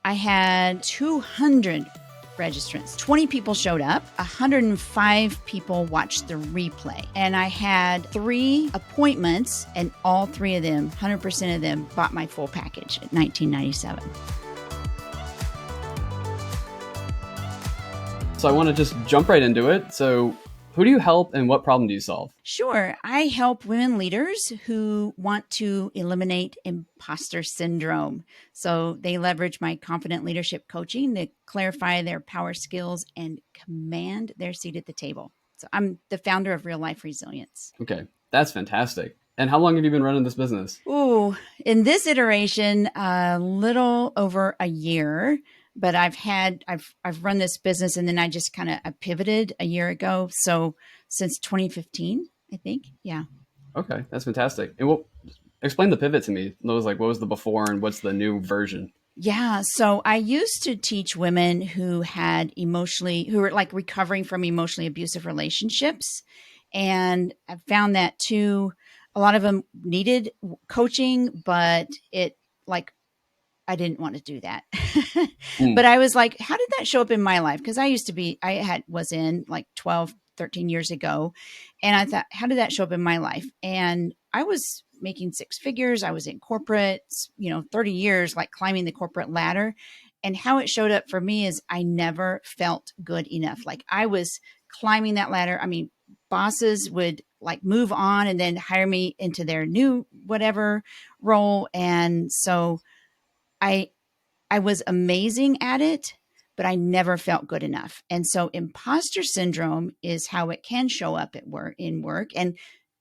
I had 200 registrants. 20 people showed up, 105 people watched the replay. And I had 3 appointments, and all 3 of them, 100% of them, bought my full package at $19.97. So I want to just jump right into it. So who do you help and what problem do you solve? Sure. I help women leaders who want to eliminate imposter syndrome. So they leverage my confident leadership coaching to clarify their power skills and command their seat at the table. So I'm the founder of Real Life Resilience. Okay, that's fantastic. And how long have you been running this business? Ooh, in this iteration, a little over a year. But I've run this business, and then I just I pivoted a year ago. So since 2015, I think. Yeah. Okay, that's fantastic. And explain the pivot to me. What was the before and what's the new version? Yeah. So I used to teach women who were like recovering from emotionally abusive relationships. And I found that too, a lot of them needed coaching, but I didn't want to do that. But I was like, how did that show up in my life? Because was in like 12, 13 years ago. And I thought, how did that show up in my life? And I was making 6 figures. I was in corporate, 30 years, like climbing the corporate ladder. And how it showed up for me is I never felt good enough. Like I was climbing that ladder. I mean, bosses would like move on and then hire me into their new whatever role. And so I was amazing at it, but I never felt good enough. And so imposter syndrome is how it can show up at work. And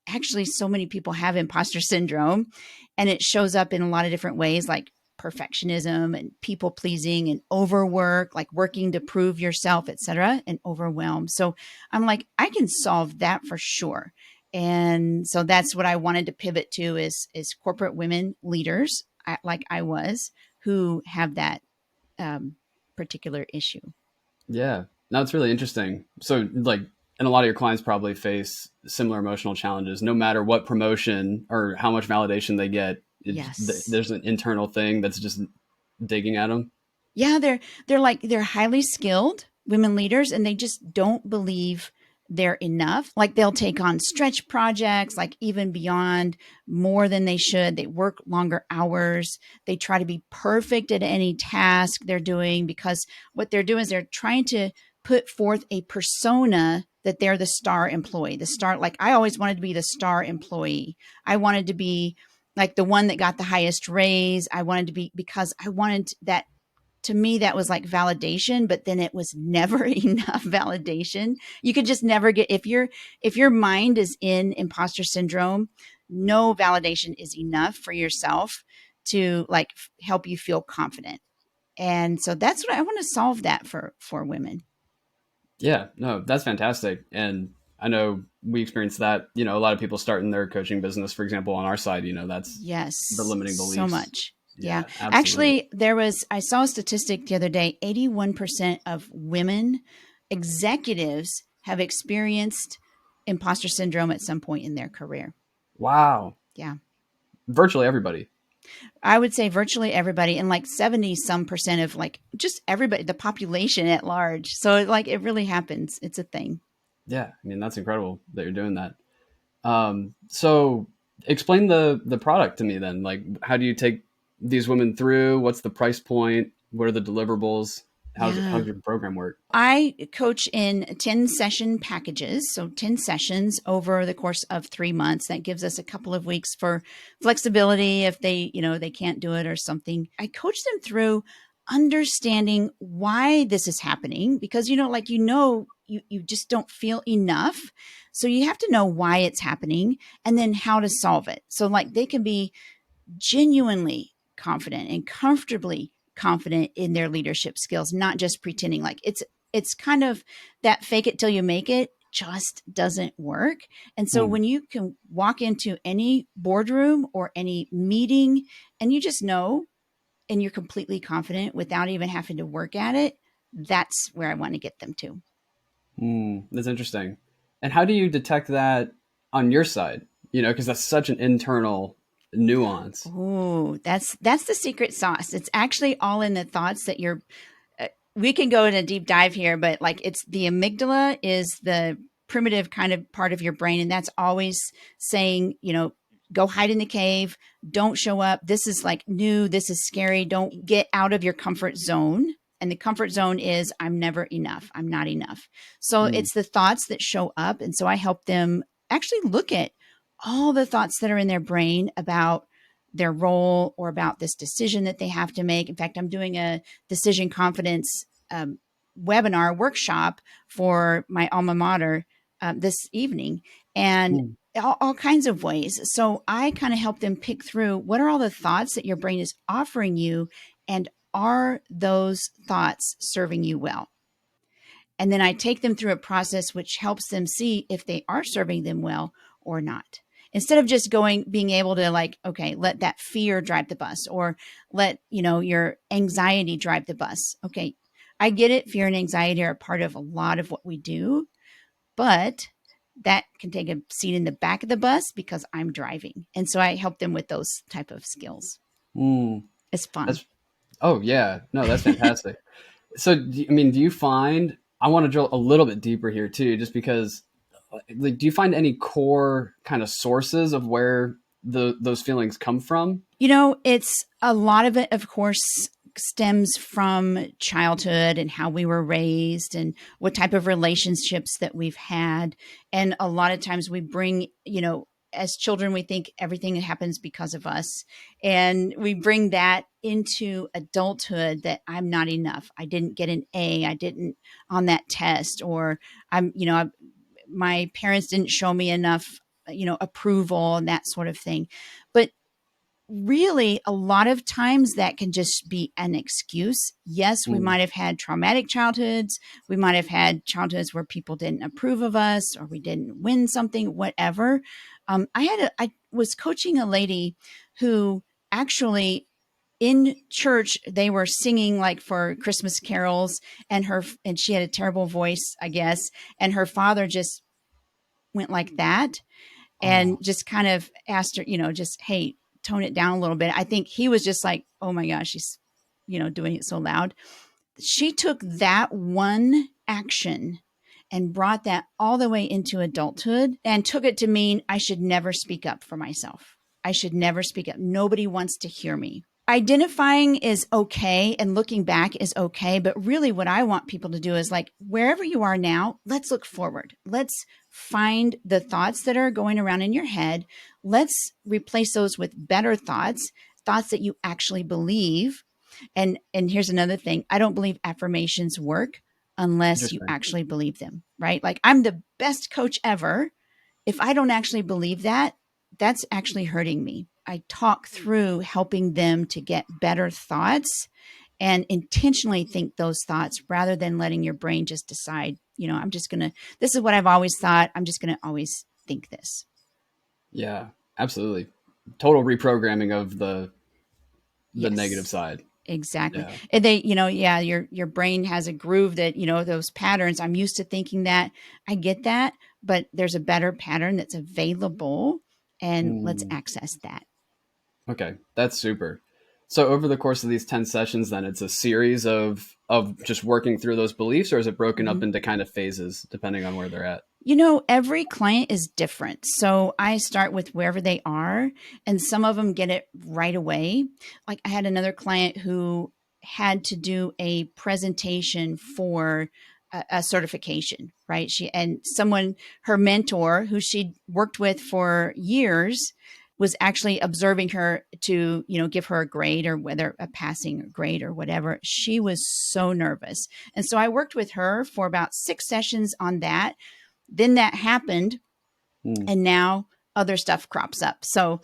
actually so many people have imposter syndrome, and it shows up in a lot of different ways, like perfectionism and people pleasing and overwork, like working to prove yourself, etc., and overwhelm. So I'm like, I can solve that for sure. And so that's what I wanted to pivot to is corporate women leaders, like I was, who have that particular issue. Yeah, no, it's really interesting. So and a lot of your clients probably face similar emotional challenges, no matter what promotion or how much validation they get. Yes. There's an internal thing that's just digging at them. Yeah, they're highly skilled women leaders, and they just don't believe they're enough. Like they'll take on stretch projects, like even beyond more than they should. They work longer hours. They try to be perfect at any task they're doing, because what they're doing is they're trying to put forth a persona that they're the star employee, like I always wanted to be the star employee. I wanted to be like the one that got the highest raise. I wanted to be, because I wanted that. To me, that was like validation, but then it was never enough validation. You could just never get, if your mind is in imposter syndrome, no validation is enough for yourself to like help you feel confident. And so that's what I want to solve that for women. Yeah, no, that's fantastic. And I know we experienced that, a lot of people starting their coaching business, for example, on our side, that's yes, the limiting beliefs. So much. Yeah. Absolutely. Actually, I saw a statistic the other day, 81% of women executives have experienced imposter syndrome at some point in their career. Wow. Yeah. Virtually everybody. I would say virtually everybody, and like 70% of like just everybody, the population at large. So like it really happens. It's a thing. Yeah. I mean, that's incredible that you're doing that. So explain the product to me then. Like, how do you take these women through? What's the price point? What are the deliverables? How's your program work? I coach in 10 session packages. So 10 sessions over the course of 3 months. That gives us a couple of weeks for flexibility if they can't do it or something. I coach them through understanding why this is happening, because you just don't feel enough. So you have to know why it's happening and then how to solve it. So like they can be genuinely confident and comfortably confident in their leadership skills, not just pretending. Like it's kind of that fake it till you make it just doesn't work. And so when you can walk into any boardroom or any meeting and you just know, and you're completely confident without even having to work at it, that's where I want to get them to. That's interesting. And how do you detect that on your side? Because that's such an internal Nuance. Ooh, that's the secret sauce. It's actually all in the thoughts that you're we can go in a deep dive here, but like it's the amygdala is the primitive kind of part of your brain. And that's always saying, go hide in the cave. Don't show up. This is like new. This is scary. Don't get out of your comfort zone. And the comfort zone is I'm never enough. I'm not enough. So Mm, it's the thoughts that show up. And so I help them actually look at all the thoughts that are in their brain about their role or about this decision that they have to make. In fact, I'm doing a decision confidence um, webinar workshop for my alma mater this evening, and mm, all kinds of ways. So I kind of help them pick through what are all the thoughts that your brain is offering you, and are those thoughts serving you well? And then I take them through a process which helps them see if they are serving them well or not. Instead of just being able to like, okay, let that fear drive the bus, or let, your anxiety drive the bus. Okay, I get it. Fear and anxiety are a part of a lot of what we do, but that can take a seat in the back of the bus because I'm driving. And so I help them with those type of skills. mm. It's fun. That's oh yeah, no, that's fantastic. So, I mean, do you find I want to drill a little bit deeper here too, just because, like, do you find any core kind of sources of where those feelings come from? It's a lot of it, of course, stems from childhood and how we were raised and what type of relationships that we've had. And a lot of times we bring, as children, we think everything happens because of us. And we bring that into adulthood that I'm not enough. I didn't get an A. I didn't on that test, or my parents didn't show me enough, approval and that sort of thing. But really, a lot of times that can just be an excuse. Yes, we Mm, might have had traumatic childhoods. We might have had childhoods where people didn't approve of us or we didn't win something, whatever. I was coaching a lady who actually in church they were singing like for Christmas carols, and she had a terrible voice, I guess, and her father just went like that and oh, just kind of asked her, just, hey, tone it down a little bit. I think he was just like, oh my gosh, she's, doing it so loud. She took that one action and brought that all the way into adulthood and took it to mean I should never speak up for myself. I should never speak up. Nobody wants to hear me. Identifying is okay and looking back is okay, but really what I want people to do is like wherever you are now, let's look forward. Let's find the thoughts that are going around in your head. Let's replace those with better thoughts, thoughts that you actually believe. And here's another thing. I don't believe affirmations work unless you interesting. actually believe them, right? Like I'm the best coach ever. If I don't actually believe that, that's actually hurting me. I talk through helping them to get better thoughts and intentionally think those thoughts rather than letting your brain just decide, I'm just going to, this is what I've always thought. I'm just going to always think this. Yeah, absolutely. Total reprogramming of the negative Yes. side. Exactly. Yeah. And they, yeah, your brain has a groove that, those patterns. I'm used to thinking that. I get that, but there's a better pattern that's available and let's Mm, access that. okay, that's super. So over the course of these 10 sessions, then it's a series of just working through those beliefs, or is it broken up Mhm. into kind of phases depending on where they're at? Every client is different. So I start with wherever they are, and some of them get it right away. Like I had another client who had to do a presentation for a certification, right? Her mentor, who she'd worked with for years, was actually observing her to, give her a grade or whether a passing grade or whatever. She was so nervous. And so I worked with her for about 6 sessions on that. Then that happened, Mm, and now other stuff crops up. So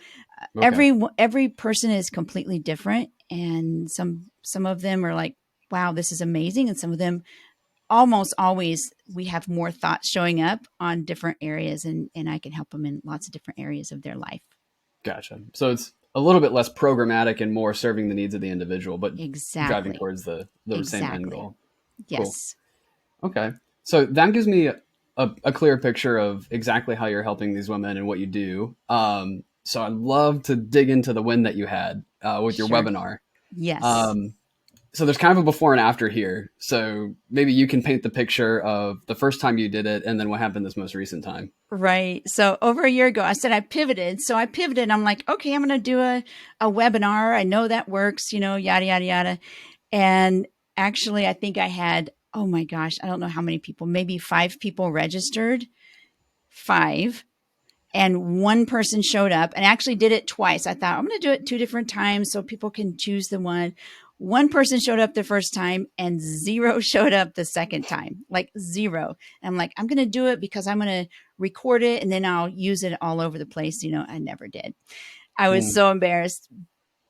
okay, every person is completely different, and some of them are like, wow, this is amazing, and some of them, almost always, we have more thoughts showing up on different areas, and I can help them in lots of different areas of their life. gotcha. So it's a little bit less programmatic and more serving the needs of the individual, but driving Exactly. towards the same end Exactly. goal. Cool. Yes. Okay. So that gives me a clear picture of exactly how you're helping these women and what you do. So I'd love to dig into the win that you had with your Sure. webinar. Yes. Um, so there's kind of a before and after here. So maybe you can paint the picture of the first time you did it and then what happened this most recent time. Right. So over a year ago, I said I pivoted. So I pivoted. I'm like, okay, I'm going to do a webinar. I know that works, yada, yada, yada. And actually, I think I had, oh my gosh, I don't know how many people, maybe 5 people registered, 5. And one person showed up and actually did it twice. I thought I'm going to do it 2 different times so people can choose the one. One person showed up the first time and 0 showed up the second time, like 0. And I'm like, I'm going to do it because I'm going to record it and then I'll use it all over the place. I never did. I was Mm, so embarrassed,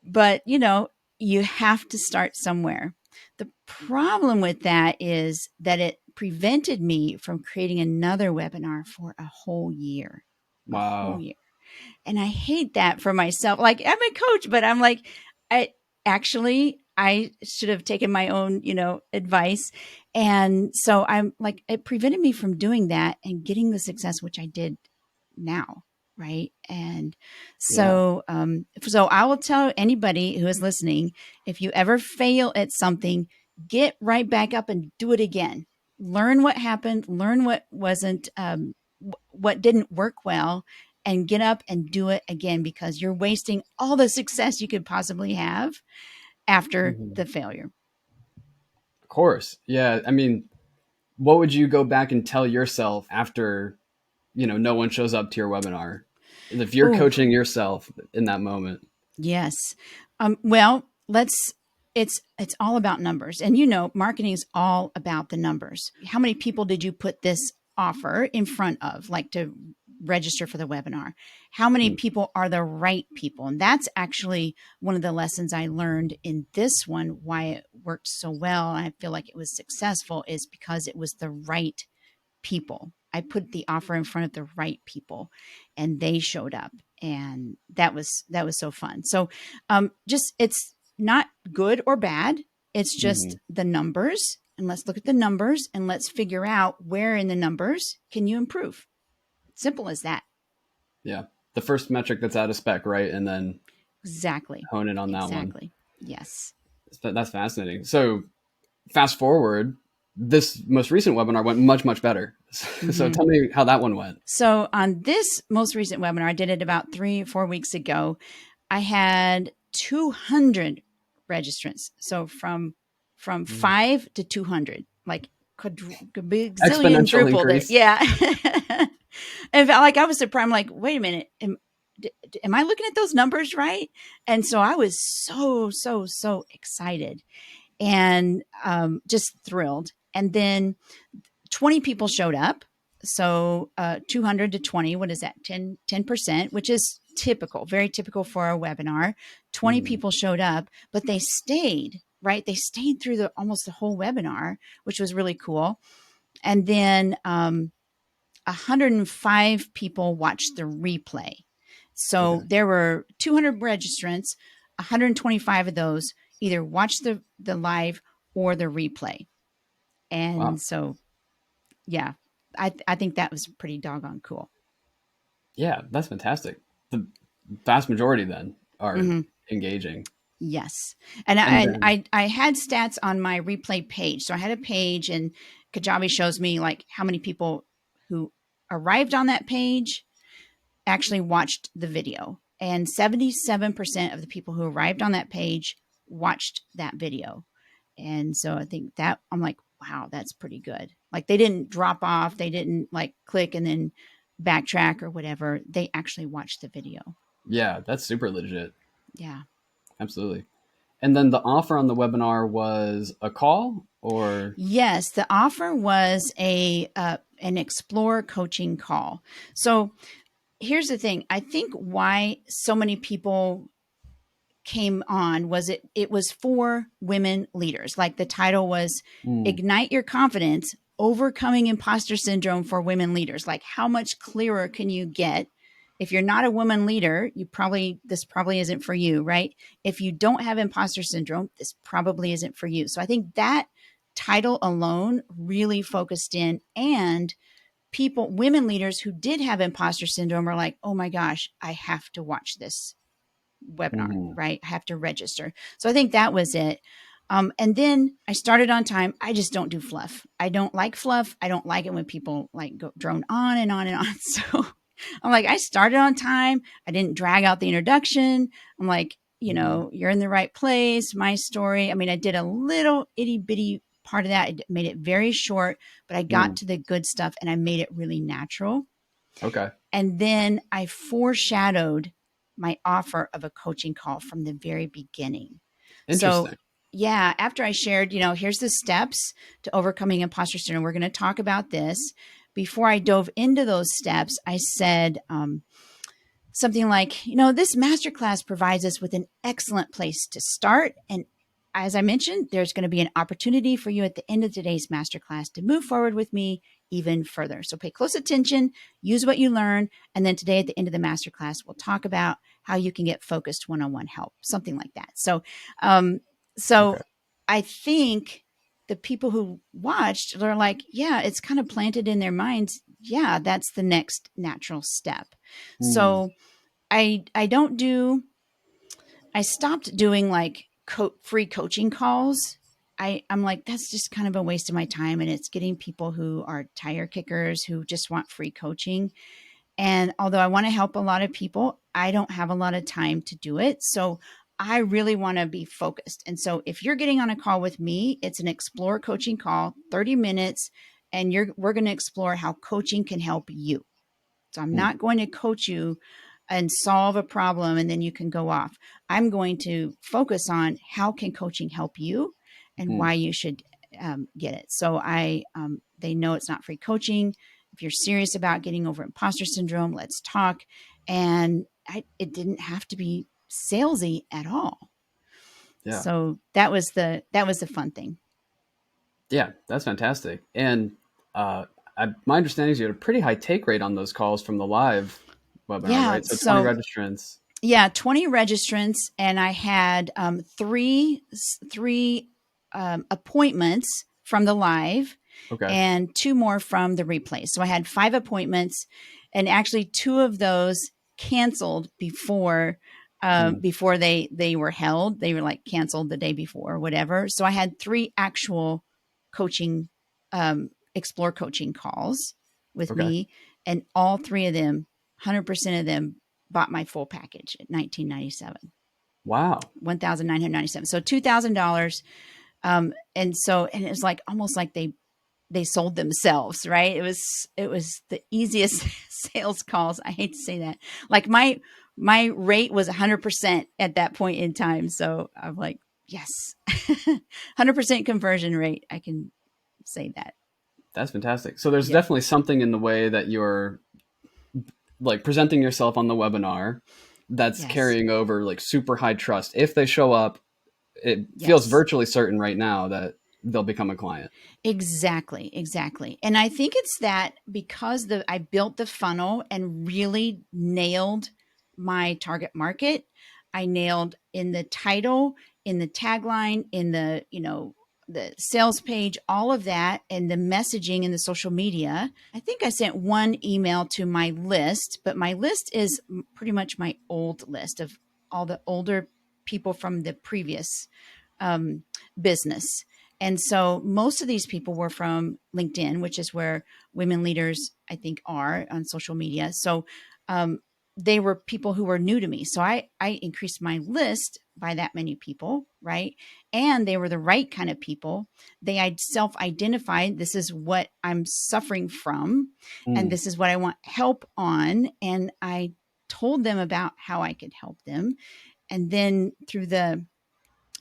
but you have to start somewhere. The problem with that is that it prevented me from creating another webinar for a whole wow. year. And I hate that for myself. Like I'm a coach, but I'm like, I should have taken my own, advice. And so I'm like, it prevented me from doing that and getting the success, which I did now. Right. And Yeah. so I will tell anybody who is listening, if you ever fail at something, get right back up and do it again. Learn what happened, learn what wasn't, what didn't work well, and get up and do it again because you're wasting all the success you could possibly have after Mhm. the failure. Of course. Yeah. I mean, what would you go back and tell yourself after, no one shows up to your webinar? If you're Oh, coaching yourself in that moment. yes. Well, it's all about numbers. And marketing is all about the numbers. How many people did you put this offer in front of, like to register for the webinar? How many Mm, people are the right people? And that's actually one of the lessons I learned in this one, why it worked so well. And I feel like it was successful is because it was the right people. I put the offer in front of the right people and they showed up, and that was so fun. So just it's not good or bad. It's just mhm. the numbers, and let's look at the numbers and let's figure out where in the numbers can you improve. Simple as that. Yeah. The first metric that's out of spec, right? And then Exactly. hone in on that one. Exactly. Yes. That's fascinating. So fast forward, this most recent webinar went much, much better. So Mhm. tell me how that one went. So on this most recent webinar, I did it about 3 or 4 weeks ago. I had 200 registrants. So from Mm. 5 to 200, like bazillion Exponential drupled it. increase. Yeah. And felt like I was surprised. I'm like, wait a minute. Am I looking at those numbers right? And so I was so, so, so excited and just thrilled. And then 20 people showed up. So 200 to 20, what is that? 10%, which is typical, very typical for a webinar. 20 Mhm. people showed up, but they stayed, right? They stayed through the almost the whole webinar, which was really cool. And then 105 people watched the replay. So Okay. there were 200 registrants, 125 of those either watched the live or the replay. And Wow. so yeah, I think that was pretty doggone cool. Yeah, that's fantastic. The vast majority then are Hmm. engaging. Yes, and And I, then, I I had stats on my replay page. So I had a page, and Kajabi shows me like how many people who arrived on that page actually watched the video, and 77% of the people who arrived on that page watched that video. And so I think that I'm like, wow, that's pretty good. Like they didn't drop off, they didn't like click and then backtrack or whatever. They actually watched the video. yeah, that's super legit. Yeah. Absolutely. And then the offer on the webinar was a call or Yes, the offer was a an explore coaching call. So here's the thing. I think why so many people came on was it was for women leaders. Like the title was mm, Ignite Your Confidence, Overcoming Imposter Syndrome for Women Leaders. Like how much clearer can you get? If you're not a woman leader, this probably isn't for you, right? If you don't have imposter syndrome, this probably isn't for you. So I think that title alone really focused in and people, women leaders who did have imposter syndrome are like, oh my gosh, I have to watch this webinar, Hmm. right? I have to register. So I think that was it. And then I started on time. I just don't do fluff. I don't like fluff. I don't like it when people like go drone on and on and on. So I'm like, I started on time. I didn't drag out the introduction. I'm like, Hmm. you're in the right place. My story. I mean, I did a little itty bitty part of that. I made it very short, but I got Mm. to the good stuff and I made it really natural. Okay. And then I foreshadowed my offer of a coaching call from the very beginning. So, Interesting. yeah, after I shared, here's the steps to overcoming imposter syndrome, we're going to talk about this. Before I dove into those steps, I said, something like, this masterclass provides us with an excellent place to start. And as I mentioned, there's going to be an opportunity for you at the end of today's masterclass to move forward with me even further. So pay close attention, use what you learn. And then today at the end of the masterclass, we'll talk about how you can get focused one-on-one help, something like that. Um, Okay. so I think the people who watched, they're like, yeah, it's kind of planted in their minds. Yeah, that's the next natural step. Mm. So I don't do I stopped doing like free coaching calls. I'm like, that's just kind of a waste of my time. And it's getting people who are tire kickers who just want free coaching. And although I want to help a lot of people, I don't have a lot of time to do it. So I really want to be focused. And so if you're getting on a call with me, it's an explore coaching call, 30 minutes, and we're going to explore how coaching can help you. So I'm Mm. not going to coach you and solve a problem and then you can go off. I'm going to focus on how can coaching help you and Mm. why you should get it. So they know it's not free coaching. If you're serious about getting over imposter syndrome, let's talk. And it didn't have to be salesy at all. Yeah. So that was the fun thing. Yeah. That's fantastic. And uh, my understanding is you had a pretty high take rate on those calls from the live webinar, Yeah. right? So 20 So registrants. yeah, 20 registrants, and I had three appointments from the live Okay. and two more from the replay. So I had 5 appointments, and actually two of those canceled Mm. before they were held. They were like canceled the day before or whatever. So I had three actual coaching explore coaching calls with Okay. me, and all three of them, 100% of them bought my full package at 1997, Wow. 1997, so $2,000. And it was like almost like they sold themselves, right? It was the easiest sales calls. I hate to say that. Like my rate was 100% at that point in time, so I'm like, yes. 100% conversion rate, I can say that. That's fantastic. So there's Yep. definitely something in the way that you're like presenting yourself on the webinar that's Yes. carrying over like super high trust. If they show up, it feels Yes. virtually certain right now that they'll become a client. Exactly, exactly. And I think it's that because I built the funnel and really nailed my target market. I nailed in the title, in the tagline, in the sales page, all of that, and the messaging in the social media. I think I sent one email to my list, but my list is pretty much my old list of all the older people from the previous um, business. And so most of these people were from LinkedIn, which is where women leaders, I think, are on social media. So um, they were people who were new to me. So I increased my list by that many people, right? And they were the right kind of people. They had self identified, this is what I'm suffering from, and Mm. this is what I want help on. And I told them about how I could help them. And then through the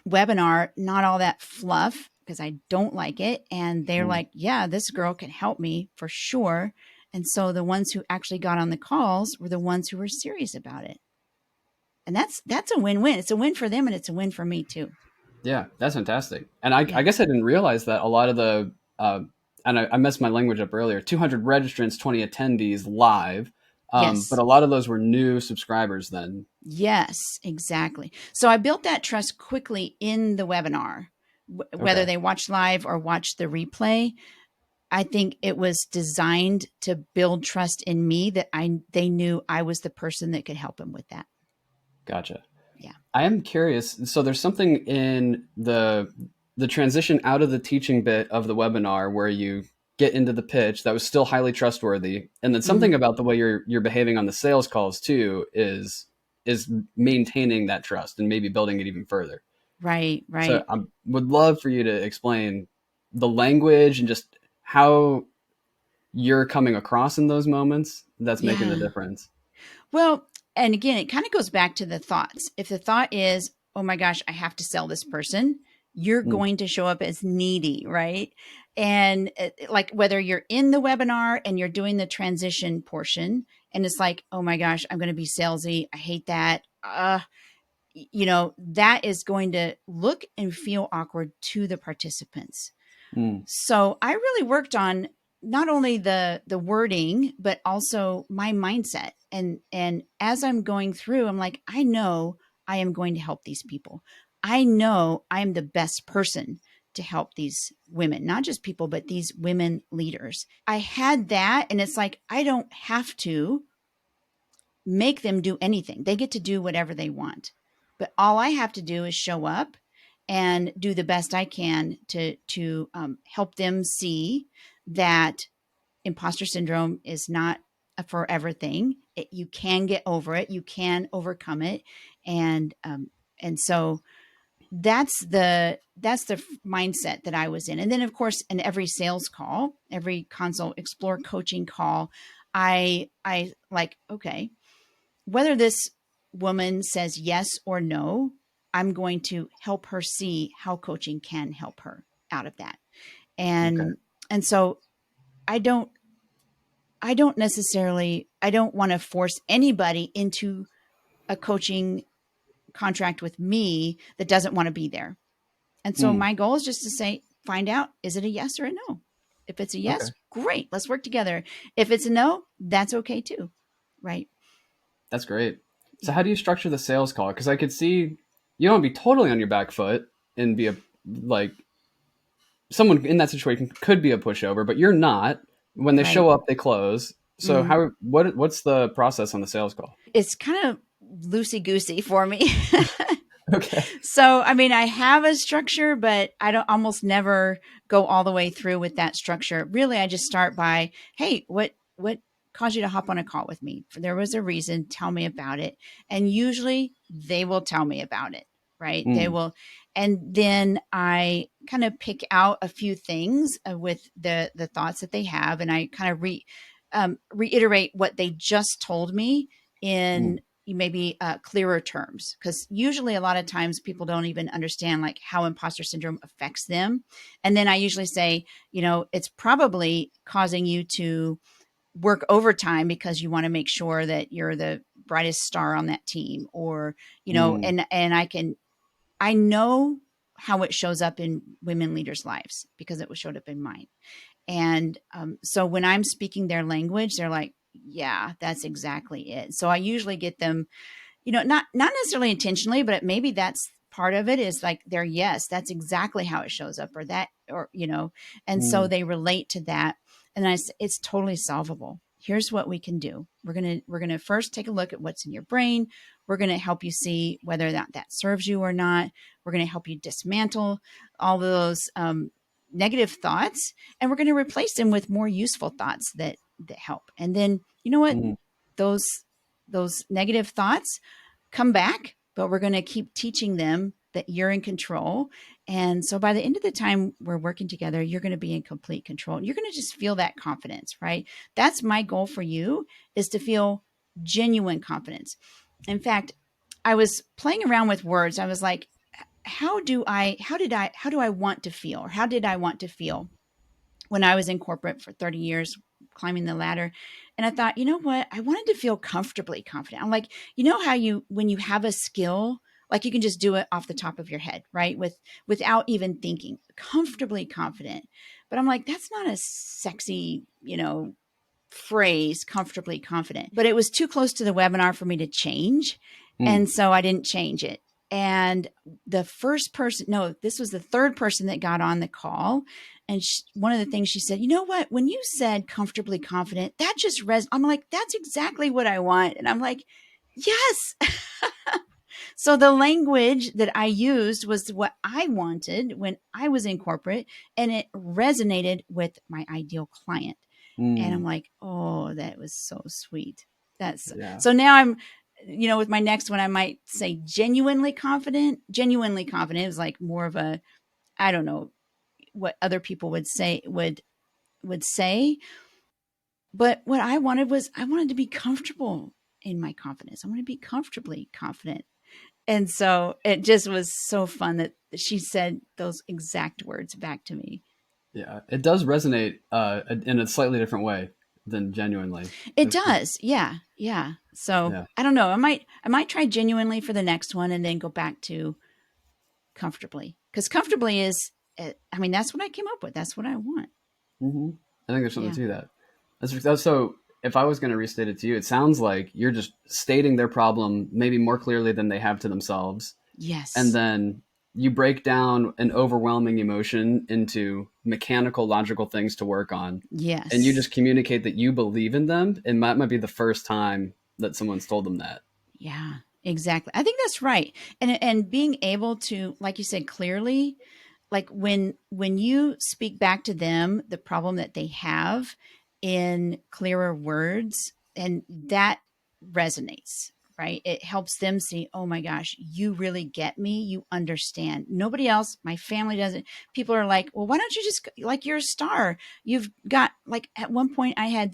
webinar, not all that fluff because I don't like it. And they're Mm. like, yeah, this girl can help me for sure. And so the ones who actually got on the calls were the ones who were serious about it. And that's a win-win. It's a win for them and it's a win for me too. Yeah, that's fantastic. And I Yeah. guess I didn't realize that a lot of the, and I messed my language up earlier, 200 registrants, 20 attendees live. But Yes. a lot of those were new subscribers then. Yes, exactly. So I built that trust quickly in the webinar, whether Okay. they watch live or watch the replay. I think it was designed to build trust in me that they knew I was the person that could help them with that. Gotcha. Yeah. I am curious. So there's something in the transition out of the teaching bit of the webinar where you get into the pitch that was still highly trustworthy, and then something Hmm. about the way you're behaving on the sales calls too is maintaining that trust and maybe building it even further. Right, So right. I would love for you to explain the language and just how you're coming across in those moments that's making the Yeah. difference. Well, and again, it kind of goes back to the thoughts. If the thought is, oh my gosh, I have to sell this person, you're Mm, going to show up as needy, right? And like whether you're in the webinar and you're doing the transition portion, and it's like, oh my gosh, I'm going to be salesy. I hate that. That is going to look and feel awkward to the participants. mm, So I really worked on not only the wording, but also my mindset. And as I'm going through, I'm like, I know I am going to help these people. I know I'm the best person to help these women, not just people, but these women leaders. I had that, and it's like I don't have to make them do anything. They get to do whatever they want. But all I have to do is show up and do the best I can to help them see that imposter syndrome is not a forever thing. You can get over it. You can overcome it, and so that's the mindset that I was in. And then, of course, in every sales call, every consult, explore coaching call, I like, okay, whether this woman says yes or no, I'm going to help her see how coaching can help her out of that. okay. And so I don't I don't want to force anybody into a coaching contract with me that doesn't want to be there. And so Mm, my goal is just to say, find out, is it a yes or a no? If it's a okay. yes, great, let's work together. If it's a no, that's okay too. Right. That's great. So Yeah. how do you structure the sales call? Because I could see you don't want to be totally on your back foot and be a like someone in that situation could be a pushover, but you're not. When they Right. show up, they close. So Mhm. what's the process on the sales call? It's kind of loosey goosey for me. Okay. So, I mean, I have a structure, but I don't almost never go all the way through with that structure. Really, I just start by, hey, what caused you to hop on a call with me? There was a reason. Tell me about it. And usually they will tell me about it, right? They Mm, will, and then I kind of pick out a few things with the thoughts that they have, and I kind of reiterate what they just told me mm, in maybe clearer terms, because usually a lot of times people don't even understand like how imposter syndrome affects them. And then I usually say, it's probably causing you to work overtime because you want to make sure that you're the brightest star on that team, or mm, and I know how it shows up in women leaders lives because it was showed up in mine. And so when I'm speaking their language, they're like, yeah, that's exactly it. So I usually get them, not necessarily intentionally, but maybe that's part of it, is like their yes, that's exactly how it shows up, or that, or and so mm, they relate to that. And it's totally solvable. Here's what we can do. We're gonna first take a look at what's in your brain. We're gonna help you see whether that serves you or not. We're gonna help you dismantle all of those negative thoughts, and we're gonna replace them with more useful thoughts that help. And then, you know what, mm, those those negative thoughts come back, but we're going to keep teaching them that you're in control. And so by the end of the time we're working together, you're going to be in complete control. You're going to just feel that confidence, right? That's my goal for you, is to feel genuine confidence. In fact, I was playing around with words. I was like, how do I want to feel? Or how did I want to feel when I was in corporate for 30 years, climbing the ladder? And I thought, you know what? I wanted to feel comfortably confident. I'm like, how when you have a skill, like you can just do it off the top of your head, right? Without even thinking, comfortably confident. But I'm like, that's not a sexy, phrase, comfortably confident. But it was too close to the webinar for me to change. mm. And so I didn't change it. And the first person, no, this was the third person that got on the call. And one of the things she said, you know what, when you said comfortably confident, that just I'm like, that's exactly what I want. And I'm like, yes. So the language that I used was what I wanted when I was in corporate, and it resonated with my ideal client. And I'm Mm, like, oh, that was so sweet. That's yeah. so now I'm, with my next one, I might say genuinely confident. Genuinely confident is like more of a, I don't know what other people would say, but what I wanted was I wanted to be comfortable in my confidence. I want to be comfortably confident. And so it just was so fun that she said those exact words back to me. Yeah. It does resonate in a slightly different way than genuinely. It That's cool. does. Yeah. Yeah. So Yeah. I don't know. I might try genuinely for the next one and then go back to comfortably, because comfortably is, I mean, that's what I came up with. That's what I want. Hmm. I think there's something Yeah. to that. That's so. If I was going to restate it to you, it sounds like you're just stating their problem maybe more clearly than they have to themselves, and Yes. then you break down an overwhelming emotion into mechanical, logical things to work on, and you Yes. just communicate that you believe in them. And that might be the first time that someone's told them that. Yeah, exactly. I think that's right. And being able to, like you said, clearly, like when you speak back to them the problem that they have in clearer words, and that resonates, right? It helps them see, oh my gosh, you really get me, you understand. Nobody else, my family doesn't. People are like, well, why don't you just, like, you're a star, you've got, like, at one point I had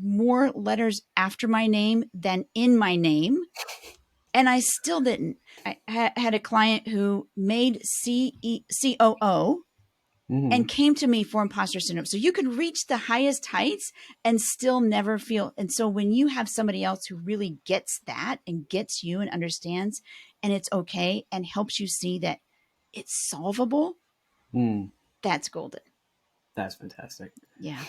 more letters after my name than in my name, and I still didn't. I had a client who made COO Hmm. and came to me for imposter syndrome. So you can reach the highest heights and still never feel. And so when you have somebody else who really gets that and gets you and understands, and it's okay and helps you see that it's solvable, Mm, that's golden. that's fantastic. Yeah.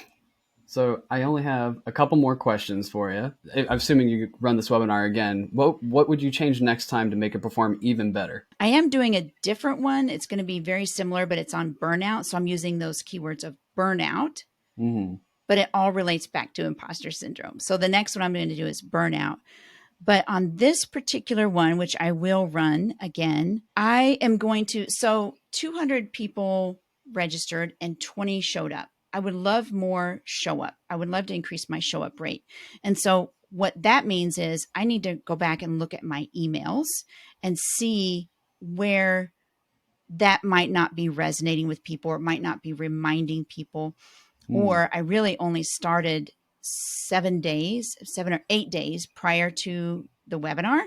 So I only have a couple more questions for you. I'm assuming you run this webinar again. What would you change next time to make it perform even better? I am doing a different one. It's going to be very similar, but it's on burnout. So I'm using those keywords of burnout, Hmm. but it all relates back to imposter syndrome. So the next one I'm going to do is burnout. But on this particular one, which I will run again, I am going to, so 200 people registered and 20 showed up. I would love more show up. I would love to increase my show up rate. And so what that means is I need to go back and look at my emails and see where that might not be resonating with people, or it might not be reminding people, Mm, or I really only started 7 days, 7 or 8 days prior to the webinar.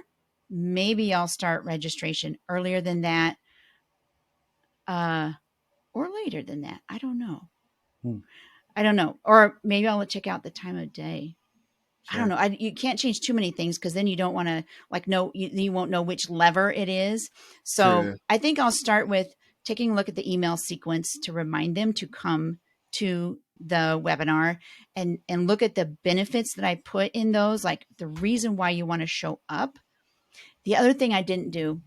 Maybe I'll start registration earlier than that, uh, or later than that. I don't know. mm, I don't know. Or maybe I'll check out the time of day. I don't sure. know. You can't change too many things, because then you don't want to, like, know, you won't know which lever it is. So True. I think I'll start with taking a look at the email sequence to remind them to come to the webinar, and look at the benefits that I put in those, like the reason why you want to show up. The other thing I didn't do,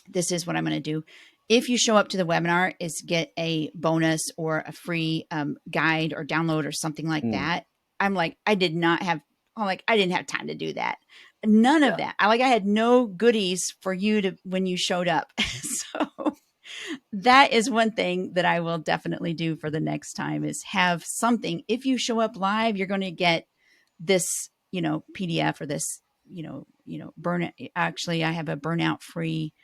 this is what I'm going to do. If you show up to the webinar, is get a bonus or a free guide or download or something like Mm, that. I'm like, I did not have, I'm like, I didn't have time to do that. None of yeah. that. I had no goodies for you to, when you showed up. So that is one thing that I will definitely do for the next time, is have something. If you show up live, you're going to get this, PDF, or this, burn. Actually, I have a burnout free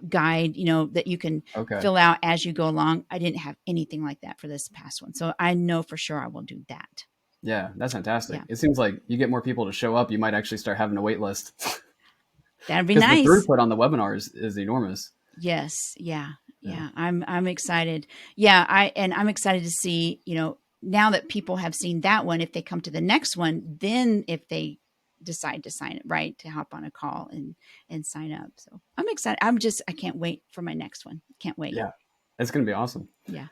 guide, that you can Okay. fill out as you go along. I didn't have anything like that for this past one. So I know for sure I will do that. Yeah, that's fantastic. Yeah. It seems like you get more people to show up, you might actually start having a wait list That'd be because the nice. throughput on the webinar is enormous. Yes. Yeah. Yeah. Yeah. I'm excited. Yeah. I'm excited to see, now that people have seen that one, if they come to the next one, then if they decide to sign it, right, to hop on a call and sign up. So I'm excited. I can't wait for my next one. Can't wait. Yeah. It's going to be awesome. Yeah.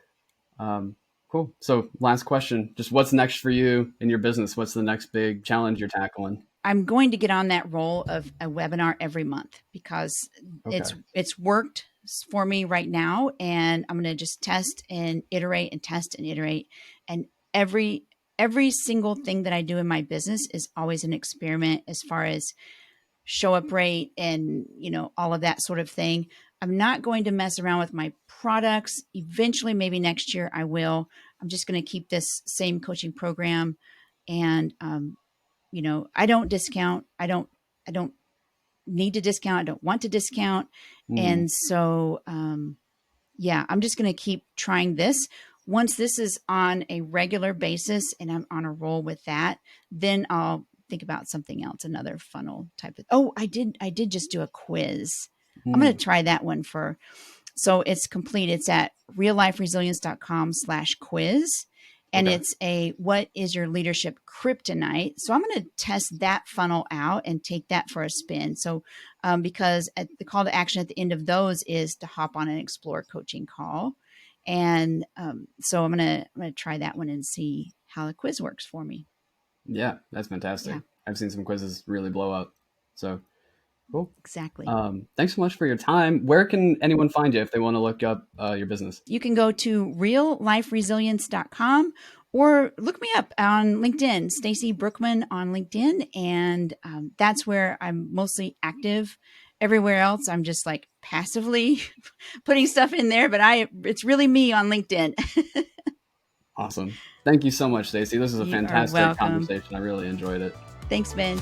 Um, cool. So, last question, just what's next for you in your business? What's the next big challenge you're tackling? I'm going to get on that roll of a webinar every month because Okay. it's worked for me right now, and I'm going to just test and iterate and test and iterate. And every single thing that I do in my business is always an experiment as far as show up rate and, all of that sort of thing. I'm not going to mess around with my products. Eventually, maybe next year I will. I'm just going to keep this same coaching program, and I don't discount. I don't need to discount. I don't want to discount. Mm. And so, yeah, I'm just going to keep trying this. Once this is on a regular basis and I'm on a roll with that, then I'll think about something else, another funnel type of. Oh, I did just do a quiz. I'm going Mm. to try that one for, so it's complete. It's at realliferesilience.com/quiz. And Okay. it's a what is your leadership kryptonite? So I'm going to test that funnel out and take that for a spin. So because the call to action at the end of those is to hop on an explore coaching call. And so I'm gonna try that one and see how the quiz works for me. Yeah, that's fantastic. Yeah, I've seen some quizzes really blow up. So cool. exactly. Thanks so much for your time. Where can anyone find you if they want to look up your business? You can go to realliferesilience.com or look me up on LinkedIn, Stacy Brookman on LinkedIn. And that's where I'm mostly active. Everywhere else, I'm just like passively putting stuff in there, but it's really me on LinkedIn. Awesome. Thank you so much, Stacy. This is a You are fantastic welcome. conversation. I really enjoyed it. Thanks, Ben.